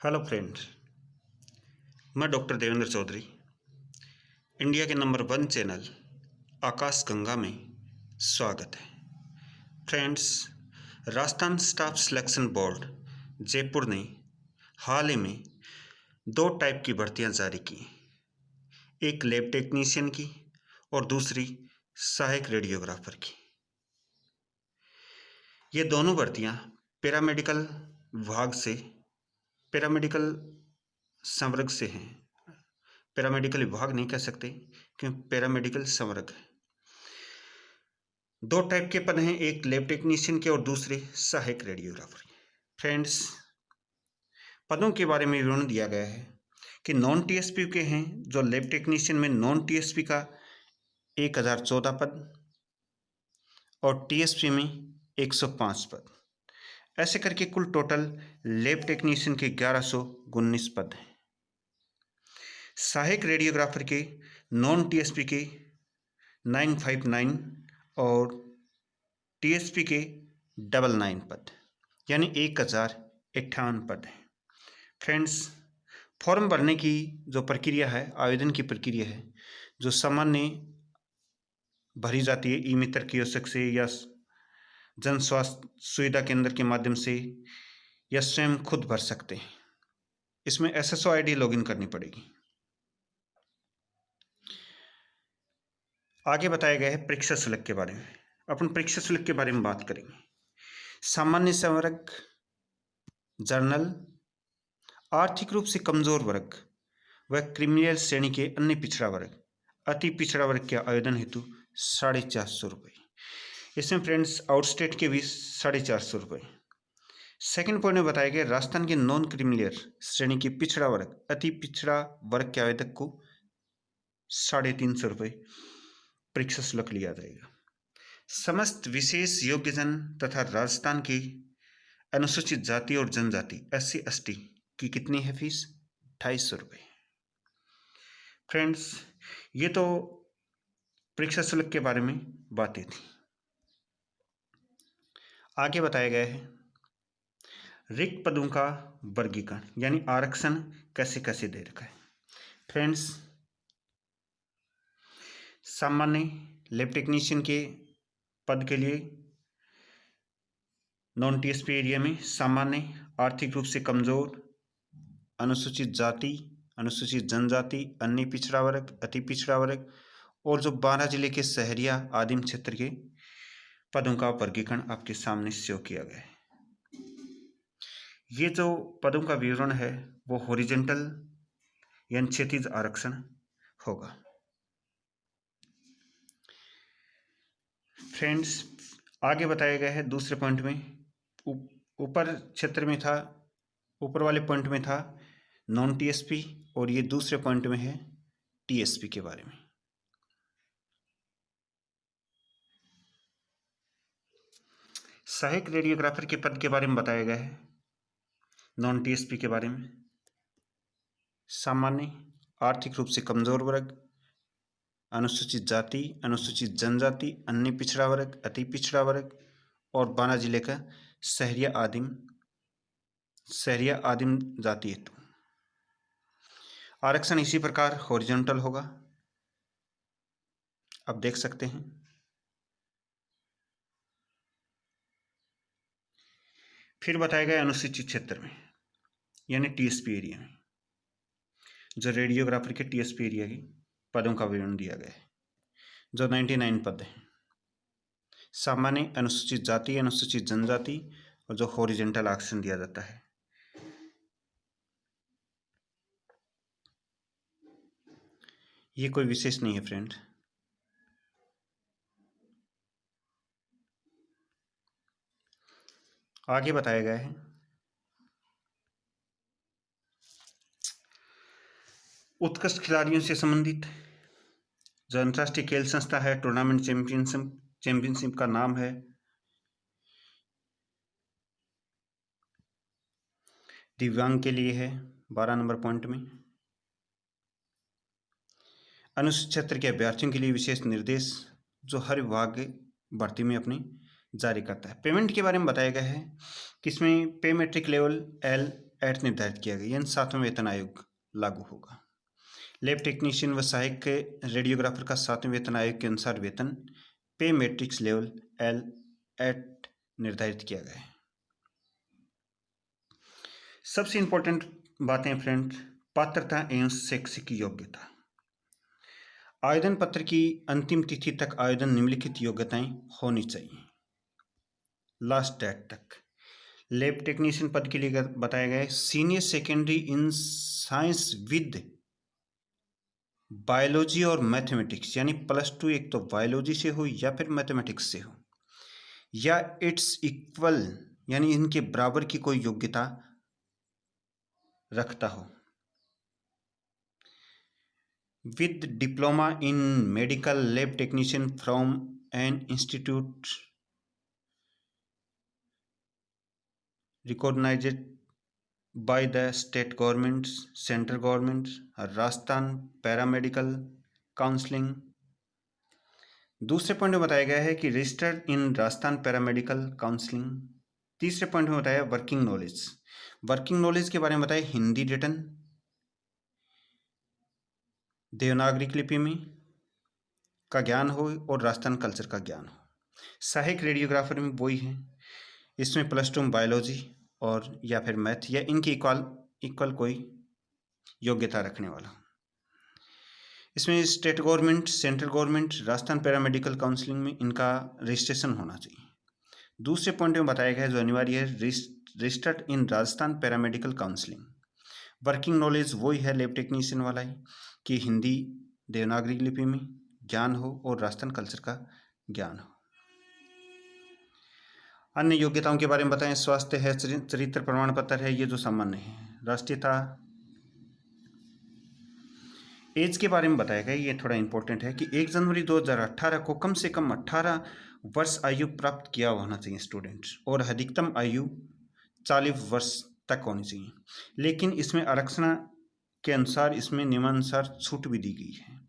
Hello friends. मैं doctor Devendra Chaudhary India के number 1 channel आकाश गंगा में स्वागत है। Friends, Rajasthan staff selection board Jaipur ने हाल ही में 2 टाइप की भर्तियां जारी की। एक लैब टेक्नीशियन की और दूसरी सहायक रेडियोग्राफर की। ये दोनों भर्तियां पैरामेडिकल विभाग से पैरामेडिकल संवर्ग से हैं। पैरामेडिकल विभाग नहीं कह सकते क्योंकि पैरामेडिकल संवर्ग है। 2 टाइप के पद हैं, एक लैब टेक्नीशियन के और दूसरे सहायक रेडियोग्राफर के। फ्रेंड्स, पदों के बारे में विवरण दिया गया है कि नॉन टीएसपी के हैं। जो लैब टेक्नीशियन में नॉन टीएसपी का 1014 पद और टीएसपी में 105 पद, ऐसे करके कुल टोटल लैब टेक्नीशियन के 1119 पद हैं। सहायक रेडियोग्राफर के नॉन टीएसपी के 959 और टीएसपी के 99 पद, यानी 1058 पद हैं। फ्रेंड्स, फॉर्म भरने की जो प्रक्रिया है, आवेदन की प्रक्रिया है, जो सामान्य भरी जाती है ई मित्र कियोस्क से या जन स्वास्थ्य सुविधा केंद्र के माध्यम से या स्वयं खुद भर सकते हैं। इसमें एसएसओ आईडी लॉगिन करनी पड़ेगी। आगे बताया गया है परीक्षा शुल्क के बारे में। अपन परीक्षा शुल्क के बारे में बात करेंगे। सामान्य संवर्ग, जर्नल, आर्थिक रूप से कमजोर वर्ग व क्रिमिनल श्रेणी के अन्य पिछड़ा वर्ग, अति पिछड़ा वर्ग के आवेदन हेतु 450 रुपये। इसमें फ्रेंड्स आउटस्टेट के भी 450 रुपये। सेकेंड पॉइंट में बताया गया राजस्थान के नॉन क्रिमिनल श्रेणी के पिछड़ा वर्ग, अति पिछड़ा वर्ग के आवेदक को 350 रुपये परीक्षा शुल्क लिया जाएगा। समस्त विशेष योग्यजन तथा राजस्थान की अनुसूचित जाति और जनजाति SC ST की कितनी है फीस? 250 रुपये। फ्रेंड्स, ये तो परीक्षा शुल्क के बारे में बातें थी। आगे बताया गया है रिक्त पदों का वर्गीकरण, यानी आरक्षण कैसे कैसे दे रखा है। फ्रेंड्स, सामान्य लैब टेक्नीशियन के पद के लिए नॉन टीएसपी एरिया में सामान्य, आर्थिक रूप से कमजोर, अनुसूचित जाति, अनुसूचित जनजाति, अन्य पिछड़ा वर्ग, अति पिछड़ा वर्ग और जो 12 जिले के शहरिया आदिम क्षेत्र के पदों का वर्गीकरण आपके सामने शो किया गया है। ये जो पदों का विवरण है वो हॉरिजॉन्टल यानी क्षैतिज आरक्षण होगा। फ्रेंड्स, आगे बताया गया है दूसरे पॉइंट में, ऊपर क्षेत्र में था, ऊपर वाले पॉइंट में था नॉन टीएसपी और ये दूसरे पॉइंट में है टीएसपी के बारे में। सहायक रेडियोग्राफर के पद के बारे में बताया गया है नॉन टीएसपी के बारे में। सामान्य, आर्थिक रूप से कमजोर वर्ग, अनुसूचित जाति, अनुसूचित जनजाति, अन्य पिछड़ा वर्ग, अति पिछड़ा वर्ग और 12 जिले का शहरिया आदिम जाति हेतु आरक्षण इसी प्रकार हॉरिजॉन्टल होगा, आप देख सकते हैं। फिर बताया गया अनुसूचित क्षेत्र में यानी टीएसपी एरिया में जो रेडियोग्राफर के टीएसपी एरिया की पदों का विवरण दिया गया है, जो 99 पद हैं। सामान्य, अनुसूचित जाति, अनुसूचित जनजाति और जो हॉरिजॉन्टल आरक्षण दिया जाता है। ये कोई विशेष नहीं है फ्रेंड। आगे बताया गया है उत्कृष्ट खिलाड़ियों से संबंधित जो अंतर्राष्ट्रीय खेल संस्था है, टूर्नामेंट चैंपियनशिप का नाम है दिव्यांग के लिए है 12 नंबर पॉइंट में। अनुसूचित क्षेत्र के अभ्यर्थियों के लिए विशेष निर्देश जो हर विभाग भर्ती में अपनी जारी करता है। पेमेंट के बारे में बताया गया है कि इसमें पे मैट्रिक लेवल L एक्ट निर्धारित किया गया, यानी 7वां वेतन आयोग लागू होगा। लैब टेक्नीशियन व सहायक रेडियोग्राफर का 7वें वेतन आयोग के अनुसार वेतन पे मैट्रिक्स लेवल एल एट निर्धारित किया गया है। सबसे इंपॉर्टेंट बातें फ्रेंड, पात्रता एवं शैक्षिक योग्यता। आवेदन पत्र की अंतिम तिथि तक आवेदन निम्नलिखित योग्यताएं होनी चाहिए, लास्ट डेट तक। लैब टेक्नीशियन पद के लिए बताया गया है senior secondary in science with biology और मैथमेटिक्स, यानी +2 एक तो बायोलॉजी से हो या फिर मैथमेटिक्स से हो, या इट्स इक्वल यानी इनके बराबर की कोई योग्यता रखता हो, with diploma in medical lab technician from an institute recognised by the state government, central government, Rajasthan paramedical counselling. दूसरे पॉइंट में बताया गया है कि registered in Rajasthan paramedical counselling. तीसरे पॉइंट में बताया वर्किंग नॉलेज। वर्किंग नॉलेज के बारे में बताया हिंदी रिटन, देवनागरी लिपि में का ज्ञान हो और राजस्थान कल्चर का ज्ञान हो। सहायक रेडियोग्राफर में वही है, इसमें +2 बायोलॉजी और या फिर मैथ या इनकी इक्वल कोई योग्यता रखने वाला। इसमें state government, central government, Rajasthan paramedical counselling में इनका रजिस्ट्रेशन होना चाहिए। दूसरे पॉइंट में बताया गया है जो अनिवार्य है registered in Rajasthan paramedical counselling. Working knowledge वही है लैब टेक्नीशियन वाला ही कि हिंदी देवनागरी लिपि में ज्ञान हो और राजस्थान कल्चर का ज्ञान हो। अन्य योग्यताओं के बारे में बताएं, स्वास्थ्य है, चरित्र प्रमाण पत्र है, ये जो सामान्य है। राष्ट्रीयता, एज के बारे में बताया गया, ये थोड़ा इंपॉर्टेंट है कि 1 जनवरी 2018 को कम से कम 18 वर्ष आयु प्राप्त किया होना चाहिए स्टूडेंट्स, और अधिकतम आयु 40 वर्ष तक होनी चाहिए। लेकिन इसमें आरक्षण के अनुसार इसमें नियमानुसार छूट भी दी गई है,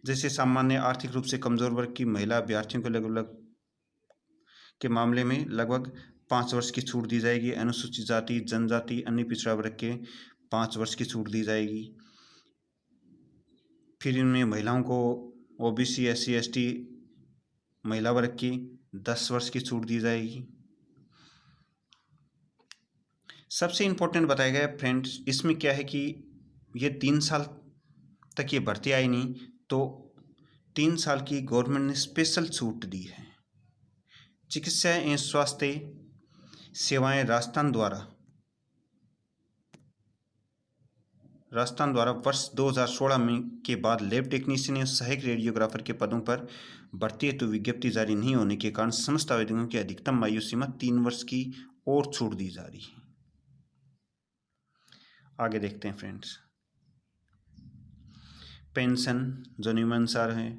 जैसे सामान्य आर्थिक रूप से कमजोर वर्ग की महिला अभ्यर्थियों को लगभग के मामले में लगभग 5 वर्ष की छूट दी जाएगी। अनुसूचित जाति, जनजाति, अन्य पिछड़ा वर्ग के 5 वर्ष की छूट दी जाएगी। फिर इनमें महिलाओं को ओबीसी, SC, ST महिला वर्ग की 10 वर्ष की छूट दी जाएगी। सबसे इम्पोर्टेंट बताया गया फ्रेंड्स, इसमें क्या है कि ये 3 साल तक ये भर्ती आई नहीं, तो 3 साल की गवर्नमेंट ने स्पेशल छूट दी है। चिकित्सा एवं स्वास्थ्य सेवाएं राजस्थान द्वारा वर्ष 2016 में के बाद लैब टेक्नीशियन या सहायक रेडियोग्राफर के पदों पर भर्ती हेतु विज्ञप्ति जारी नहीं होने के कारण समस्त आवेदकों की अधिकतम आयु सीमा 3 वर्ष की और छूट दी जा रही है। आगे देखते हैं फ्रेंड्स, पेंशन जो नियमानुसार है,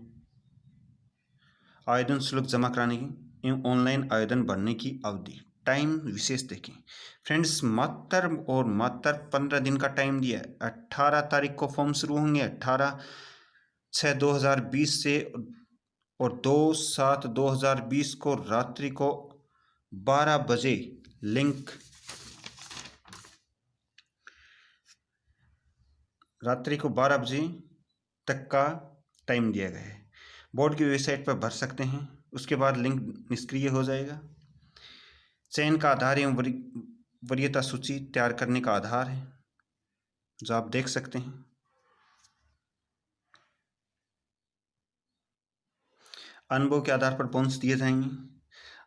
आवेदन शुल्क जमा कराने की एवं ऑनलाइन आवेदन भरने की अवधि, टाइम विशेष देखें फ्रेंड्स, मात्र 15 दिन का टाइम दिया है। 18 तारीख को फॉर्म शुरू होंगे 18/6/2020 से, और 2/7/2020 को रात्रि को 12 बजे लिंक, रात्रि को 12 बजे तक का टाइम दिया गया है। बोर्ड की वेबसाइट पर भर सकते हैं, उसके बाद लिंक निष्क्रिय हो जाएगा। चयन का आधार एवं वरीयता सूची तैयार करने का आधार है जो आप देख सकते हैं। अनुभव के आधार पर बोनस दिए जाएंगे।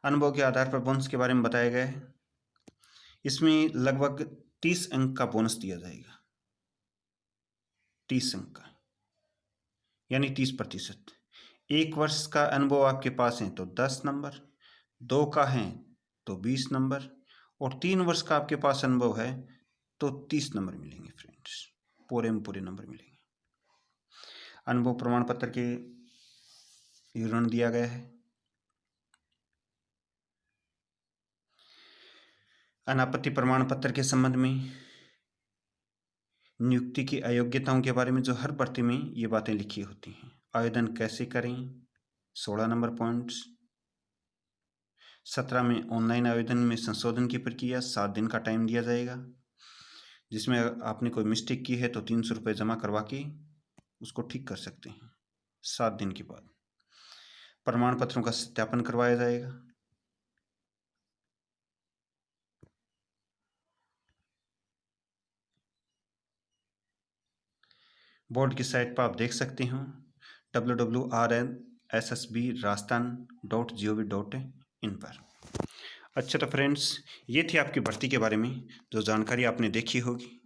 अनुभव के आधार पर बोनस के बारे में बताया गया है, इसमें लगभग 30 अंक का बोनस दिया जाएगा, 30 अंक का यानी 30%। 1 वर्ष का अनुभव आपके पास है तो 10 नंबर, 2 का है तो 20 नंबर, और 3 वर्ष का आपके पास अनुभव है तो 30 नंबर मिलेंगे फ्रेंड्स, पूरे में पूरे नंबर मिलेंगे। अनुभव प्रमाण पत्र के विवरण दिया गया है। अनापत्ति प्रमाण पत्र के संबंध में, नियुक्ति की अयोग्यताओं के बारे में जो हर भर्ती में ये बातें लिखी होती हैं। आवेदन कैसे करें, 16 नंबर पॉइंट्स। 17 में ऑनलाइन आवेदन में संशोधन की प्रक्रिया, 7 दिन का टाइम दिया जाएगा। जिसमें आपने कोई मिस्टेक की है तो 300 रुपये जमा करवा के उसको ठीक कर सकते हैं। 7 दिन के बाद प्रमाण पत्रों का सत्यापन करवाया जाएगा। बोर्ड की साइट पर आप देख सकते हो www.rnssbrajasthan.gov.in पर। अच्छा तो फ्रेंड्स, ये थी आपकी भर्ती के बारे में जो जानकारी आपने देखी होगी।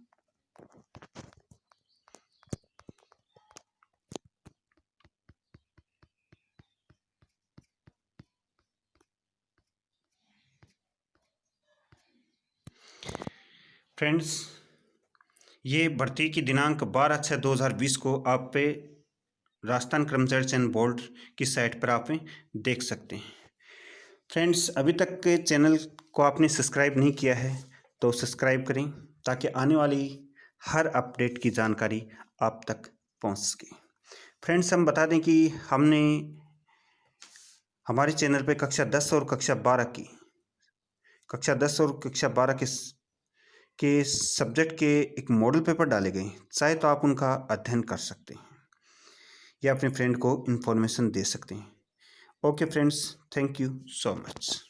फ्रेंड्स, ये भर्ती की दिनांक 12/6/2020 को आप पे राजस्थान कर्मचारी चयन बोर्ड की साइट पर आप देख सकते हैं। फ्रेंड्स, अभी तक के चैनल को आपने सब्सक्राइब नहीं किया है तो सब्सक्राइब करें ताकि आने वाली हर अपडेट की जानकारी आप तक पहुंच सके। फ्रेंड्स, हम बता दें कि हमने हमारे चैनल पे कक्षा 10 और कक्षा 12 के सब्जेक्ट के एक मॉडल पेपर डाले गए, चाहे तो आप उनका अध्ययन कर सकते हैं या अपने फ्रेंड को इन्फॉर्मेशन दे सकते हैं। Okay friends, thank you so much.